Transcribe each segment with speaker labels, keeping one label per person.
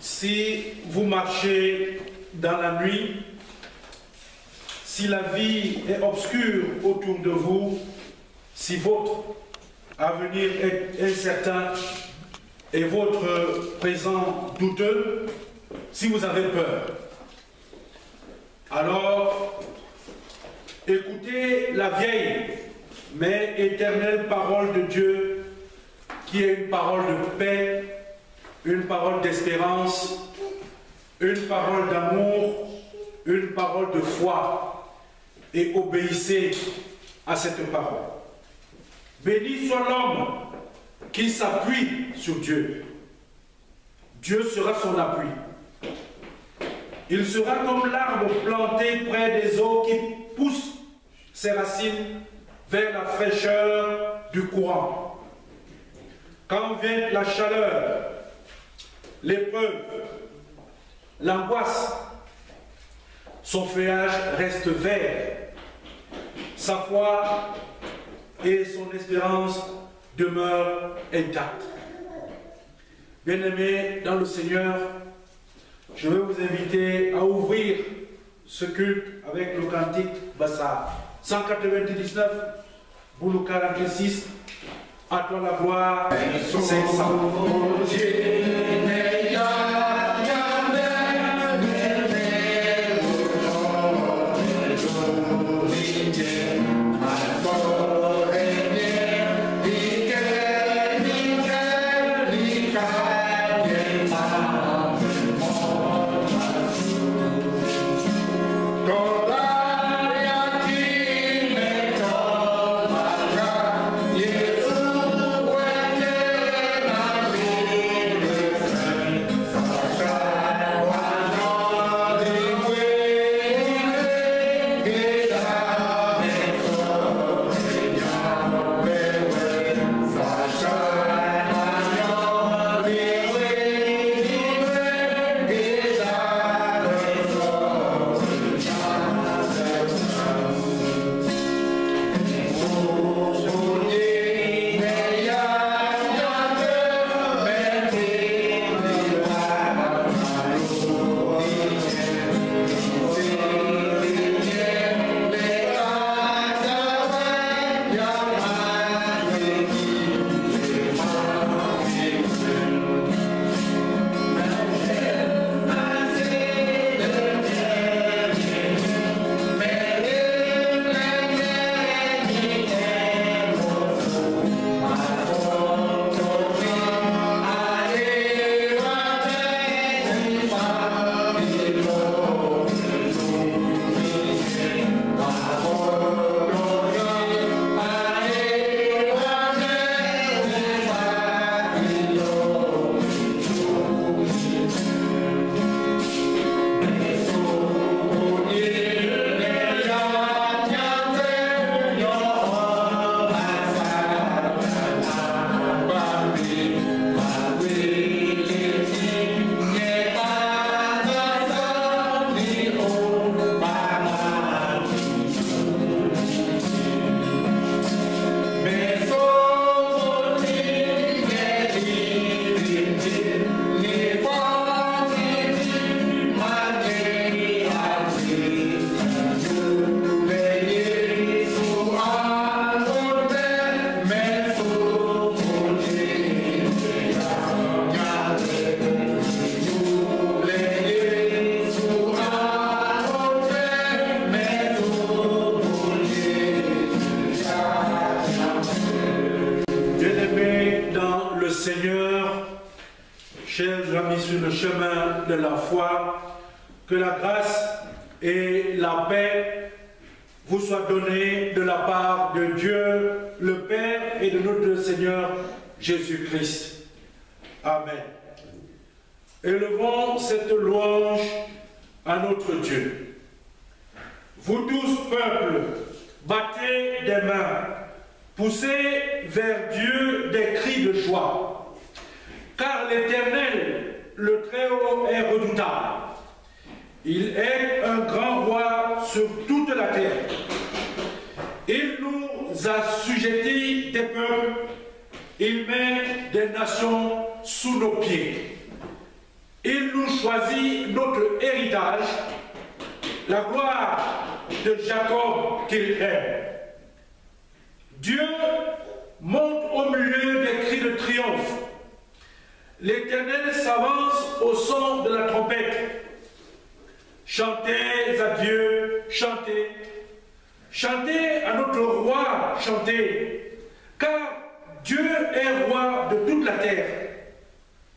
Speaker 1: Si vous marchez dans la nuit, si la vie est obscure autour de vous, si votre avenir est incertain et votre présent douteux, si vous avez peur, alors écoutez la vieille mais éternelle parole de Dieu qui est une parole de paix, une parole d'espérance, une parole d'amour, une parole de foi, et obéissez à cette parole. Béni soit l'homme qui s'appuie sur Dieu. Dieu sera son appui. Il sera comme l'arbre planté près des eaux qui pousse ses racines vers la fraîcheur du courant. Quand vient la chaleur, l'épreuve, l'angoisse, son feuillage reste vert. Sa foi et son espérance demeurent intactes. Bien-aimés dans le Seigneur, je vais vous inviter à ouvrir ce culte avec le cantique Bassa 199, Boulou 46, à toi la gloire, 500. Chers amis sur le chemin de la foi, que la grâce et la paix vous soient données de la part de Dieu, le Père et de notre Seigneur Jésus-Christ. Amen. Élevons cette louange à notre Dieu. Vous tous, peuple, battez des mains, poussez vers Dieu des cris de joie. Car l'Éternel, le Très-Haut, est redoutable. Il est un grand roi sur toute la terre. Il nous assujettit des peuples, il met des nations sous nos pieds. Il nous choisit notre héritage, la gloire de Jacob qu'il aime. Dieu monte au milieu des cris de triomphe. L'Éternel s'avance au son de la trompette. Chantez à Dieu, chantez. Chantez à notre roi, chantez. Car Dieu est roi de toute la terre.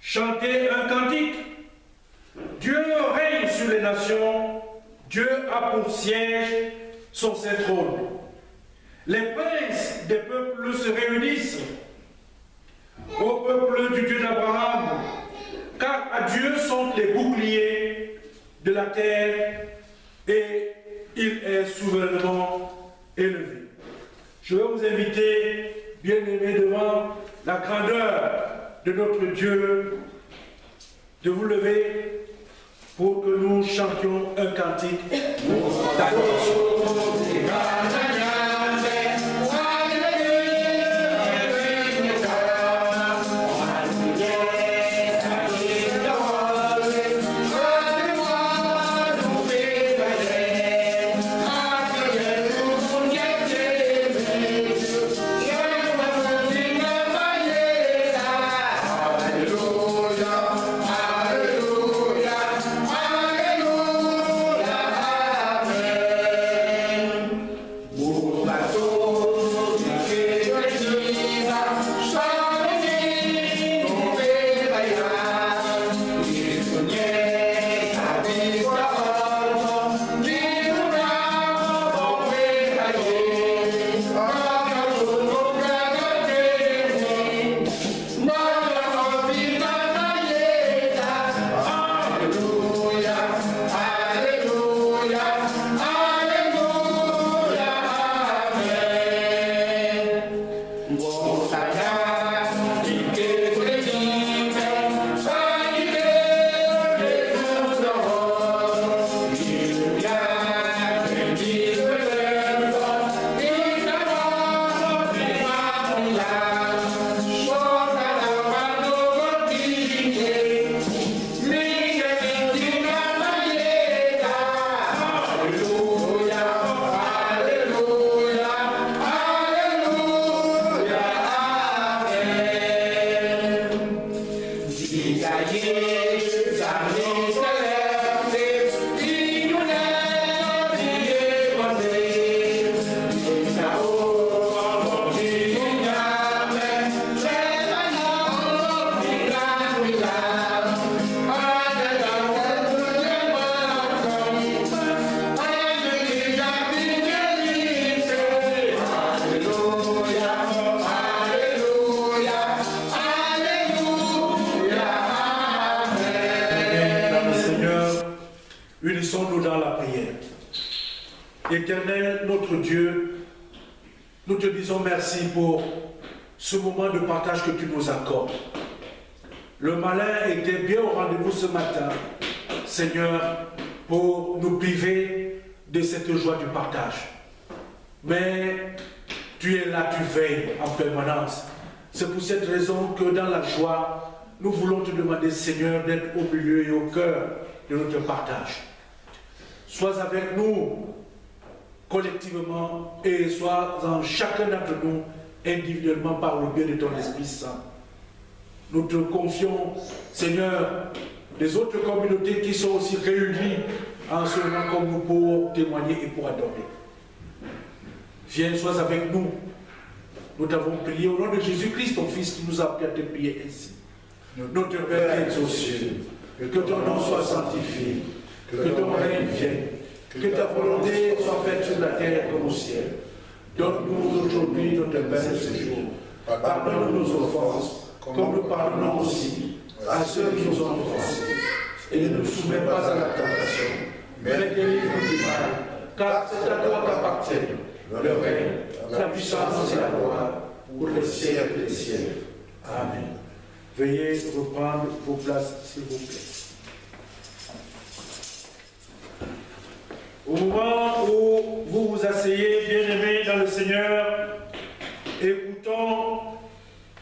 Speaker 1: Chantez un cantique. Dieu règne sur les nations. Dieu a pour siège son saint trône. Les princes des peuples se réunissent au peuple du Dieu d'Abraham, car à Dieu sont les boucliers de la terre et il est souverainement élevé. Je vais vous inviter, bien-aimés, devant la grandeur de notre Dieu, de vous lever pour que nous chantions un cantique d'adoration. Unissons-nous dans la prière. Éternel, notre Dieu, nous te disons merci pour ce moment de partage que tu nous accordes. Le malin était bien au rendez-vous ce matin, Seigneur, pour nous priver de cette joie du partage. Mais tu es là, tu veilles en permanence. C'est pour cette raison que dans la joie, nous voulons te demander, Seigneur, d'être au milieu et au cœur de notre partage. Sois avec nous collectivement et sois en chacun d'entre nous individuellement par le biais de ton Esprit Saint. Nous te confions, Seigneur, les autres communautés qui sont aussi réunies en ce moment comme nous pour témoigner et pour adorer. Viens, sois avec nous. Nous t'avons prié au nom de Jésus-Christ, ton Fils, qui nous a appelé à te prier ainsi. Notre Père qui es aux cieux, que ton nom soit sanctifié, que ton règne vienne, que ta volonté soit faite sur la terre comme au ciel. Donne-nous aujourd'hui notre pain de ce jour. Pardonne nos offenses, comme nous pardonnons aussi à ceux qui nous ont offensés. Et ne nous soumets pas à la tentation, mais délivre-nous du mal, car c'est à toi qu'appartiennent le règne, la puissance et la gloire pour les siècles des siècles. Amen. Veuillez reprendre vos places, s'il vous plaît. Au moment où vous vous asseyez, bien-aimés dans le Seigneur, écoutons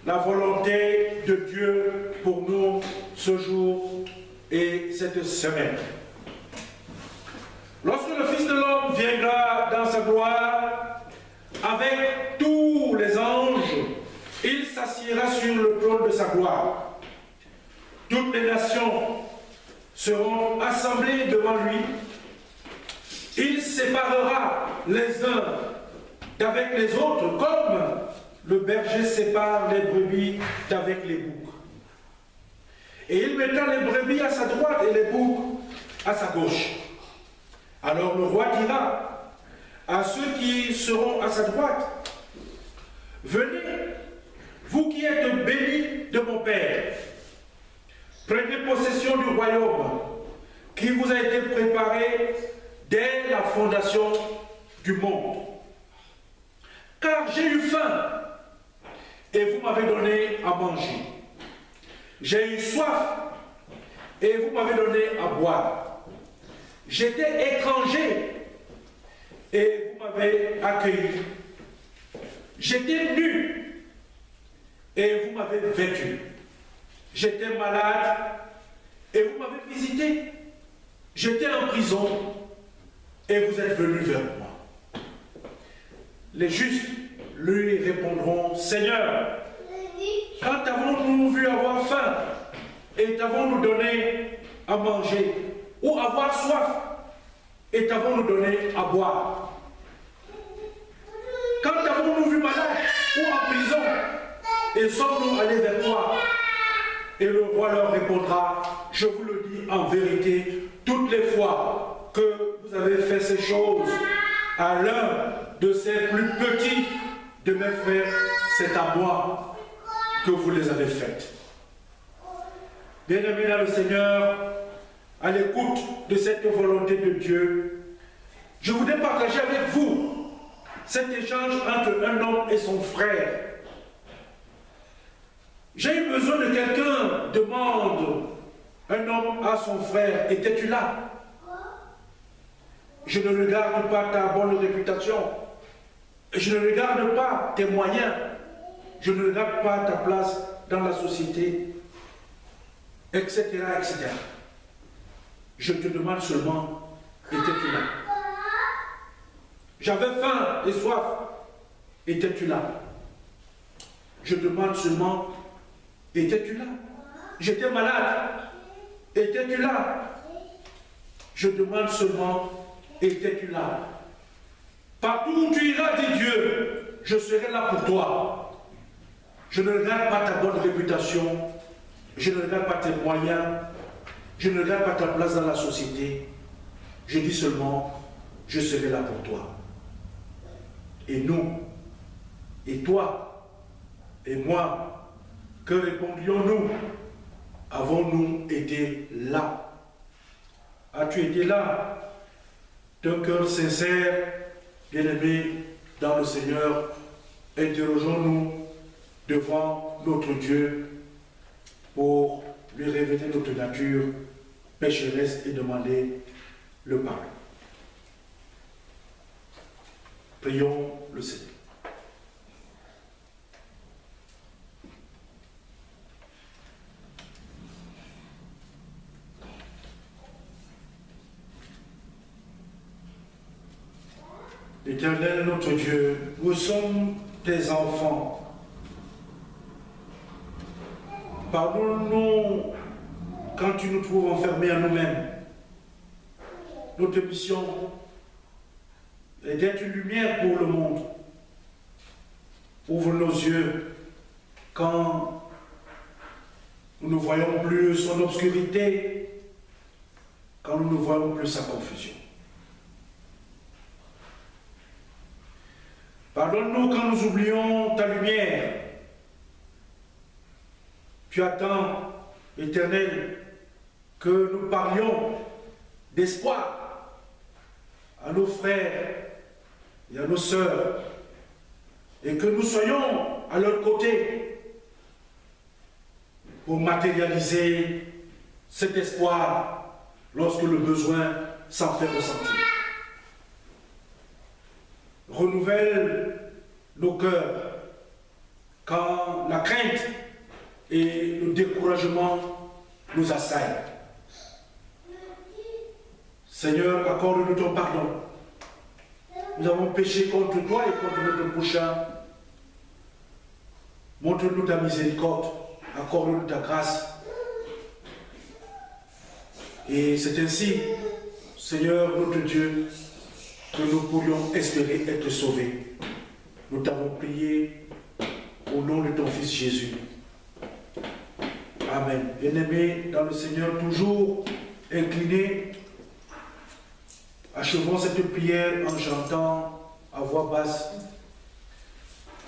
Speaker 1: la volonté de Dieu pour nous ce jour et cette semaine. Lorsque le Fils de l'homme viendra dans sa gloire avec tous les anges, il s'assiera sur le trône de sa gloire. Toutes les nations seront assemblées devant lui. Il séparera les uns d'avec les autres, comme le berger sépare les brebis d'avec les boucs. Et il mettra les brebis à sa droite et les boucs à sa gauche. Alors le roi dira à ceux qui seront à sa droite, « Venez, vous qui êtes bénis de mon Père, prenez possession du royaume qui vous a été préparé dès la fondation du monde. Car j'ai eu faim et vous m'avez donné à manger. J'ai eu soif et vous m'avez donné à boire. J'étais étranger et vous m'avez accueilli. J'étais nu et vous m'avez vêtu. J'étais malade et vous m'avez visité. J'étais en prison et vous êtes venus vers moi. » Les justes lui répondront, « Seigneur, quand avons-nous vu avoir faim et t'avons-nous donné à manger, ou avoir soif et t'avons-nous donné à boire? Quand avons-nous vu malade ou en prison et sommes-nous allés vers toi? » Et le roi leur répondra, « Je vous le dis en vérité, toutes les fois que vous avez fait ces choses à l'un de ces plus petits de mes frères, c'est à moi que vous les avez faites. » Bien-aimés dans le Seigneur, à l'écoute de cette volonté de Dieu, je voudrais partager avec vous cet échange entre un homme et son frère. J'ai eu besoin de quelqu'un, demande un homme à son frère, « Étais-tu là? Je ne regarde pas ta bonne réputation, je ne regarde pas tes moyens, je ne regarde pas ta place dans la société, etc., etc. Je te demande seulement, étais-tu là? J'avais faim et soif, étais-tu là? Je demande seulement, étais-tu là? J'étais malade, étais-tu là? Je demande seulement, étais-tu là? Partout où tu iras, dit Dieu, je serai là pour toi. Je ne regarde pas ta bonne réputation, je ne regarde pas tes moyens, je ne regarde pas ta place dans la société. Je dis seulement, je serai là pour toi. Et nous, et toi, et moi, que répondions-nous? Avons-nous été là? As-tu été là? D'un cœur sincère, bien-aimé dans le Seigneur, interrogeons-nous devant notre Dieu pour lui révéler notre nature pécheresse et demander le pardon. Prions le Seigneur. Éternel notre Dieu, nous sommes tes enfants. Pardonne-nous quand tu nous trouves enfermés à nous-mêmes. Notre mission est d'être une lumière pour le monde. Ouvre nos yeux quand nous ne voyons plus son obscurité, quand nous ne voyons plus sa confusion. Pardonne-nous quand nous oublions ta lumière. Tu attends, Éternel, que nous parlions d'espoir à nos frères et à nos sœurs, et que nous soyons à leur côté pour matérialiser cet espoir lorsque le besoin s'en fait ressentir. Renouvelle nos cœurs quand la crainte et le découragement nous assaillent. Seigneur, accorde-nous ton pardon. Nous avons péché contre toi et contre notre prochain. Montre-nous ta miséricorde. Accorde-nous ta grâce. Et c'est ainsi, Seigneur notre Dieu, que nous pourrions espérer être sauvés. Nous t'avons prié au nom de ton Fils Jésus. Amen. Bien-aimés dans le Seigneur, toujours inclinés, achevons cette prière en chantant à voix basse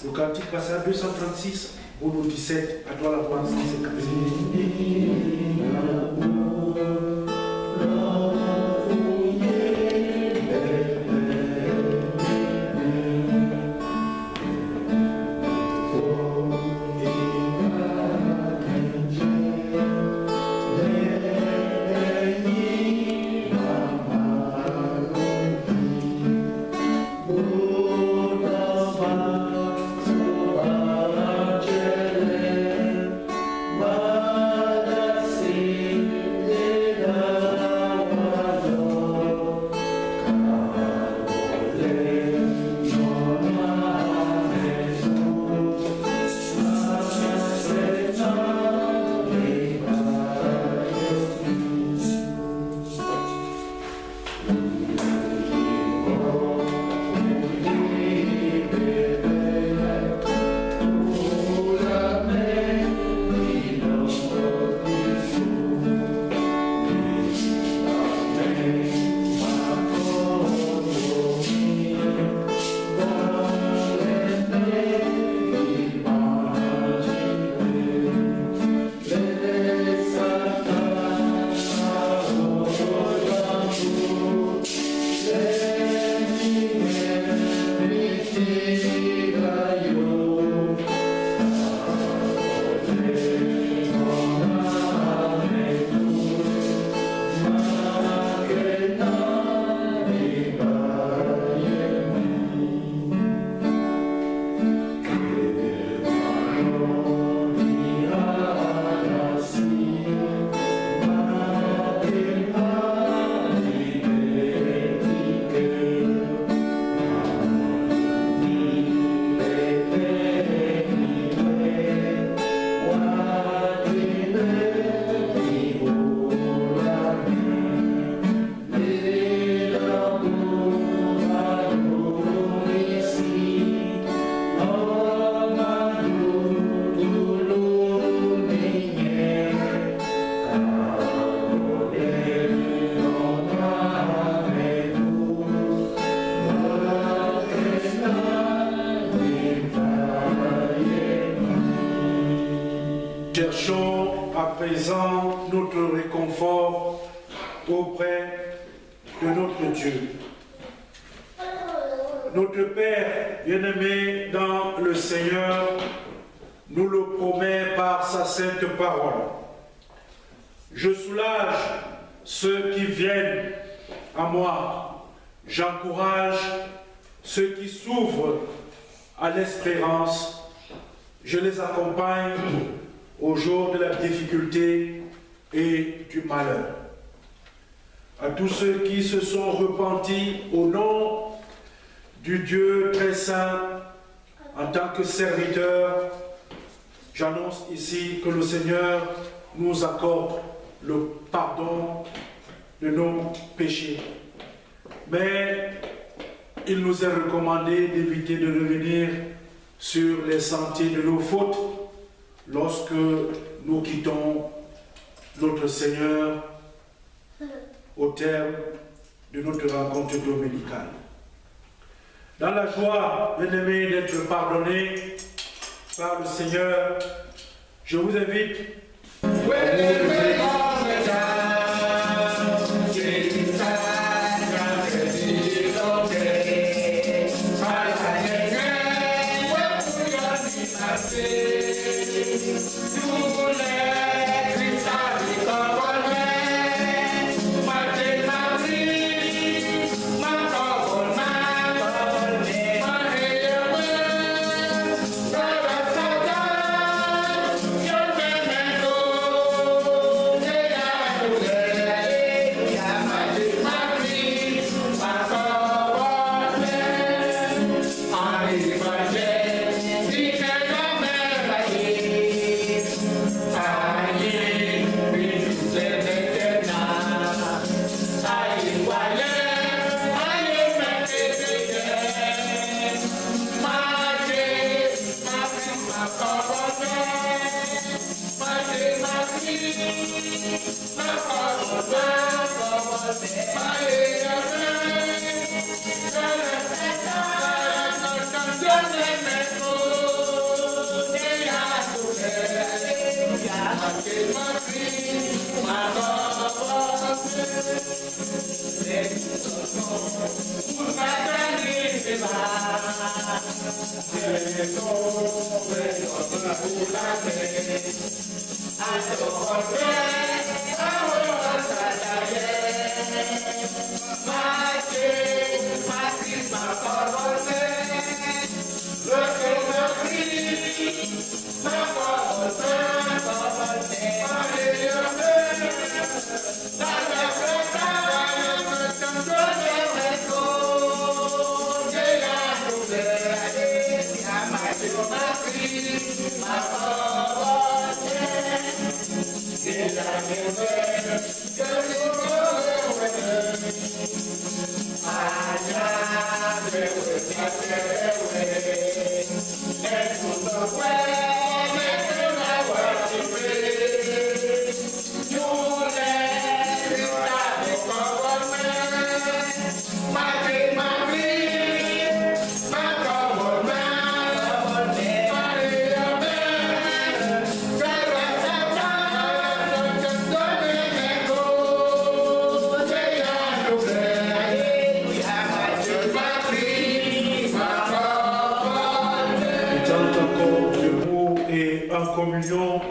Speaker 1: le cantique passage 236 au 17. À toi la voix, c'est Cherchons à présent notre réconfort auprès de notre Dieu. Notre Père bien-aimé dans le Seigneur nous le promet par sa sainte parole. Je soulage ceux qui viennent à moi. J'encourage ceux qui s'ouvrent à l'espérance. Je les accompagne au jour de la difficulté et du malheur. À tous ceux qui se sont repentis au nom du Dieu très saint, en tant que serviteur, j'annonce ici que le Seigneur nous accorde le pardon de nos péchés. Mais il nous est recommandé d'éviter de revenir sur les sentiers de nos fautes lorsque nous quittons notre Seigneur au terme de notre rencontre dominicale. Dans la joie, bien-aimés, d'être pardonné par le Seigneur, je vous invite à vous lever.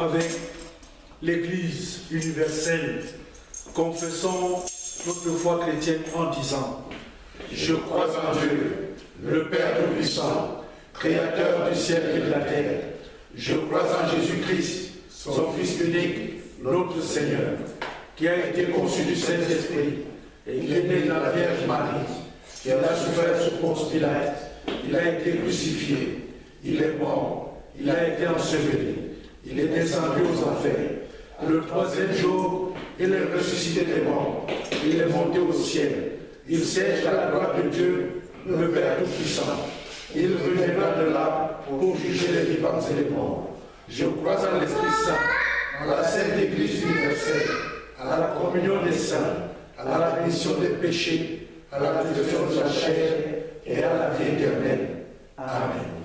Speaker 1: Avec l'Église universelle, confessons notre foi chrétienne en disant: je crois en Dieu, le Père Tout-Puissant, Créateur du ciel et de la terre. Je crois en Jésus-Christ, son Fils unique, notre Seigneur, qui a été conçu du Saint-Esprit et qui est né de la Vierge Marie, qui a souffert sous Ponce Pilate. Il a été crucifié, il est mort, il a été enseveli. Il est descendu aux enfers. Le troisième jour, il est ressuscité des morts. Il est monté au ciel. Il siège à la droite de Dieu, le Père Tout-Puissant. Il reviendra de là pour juger les vivants et les morts. Je crois en l'Esprit Saint, à la Sainte Église universelle, à la communion des saints, à la rémission des péchés, à la résurrection de la chair et à la vie éternelle. Amen.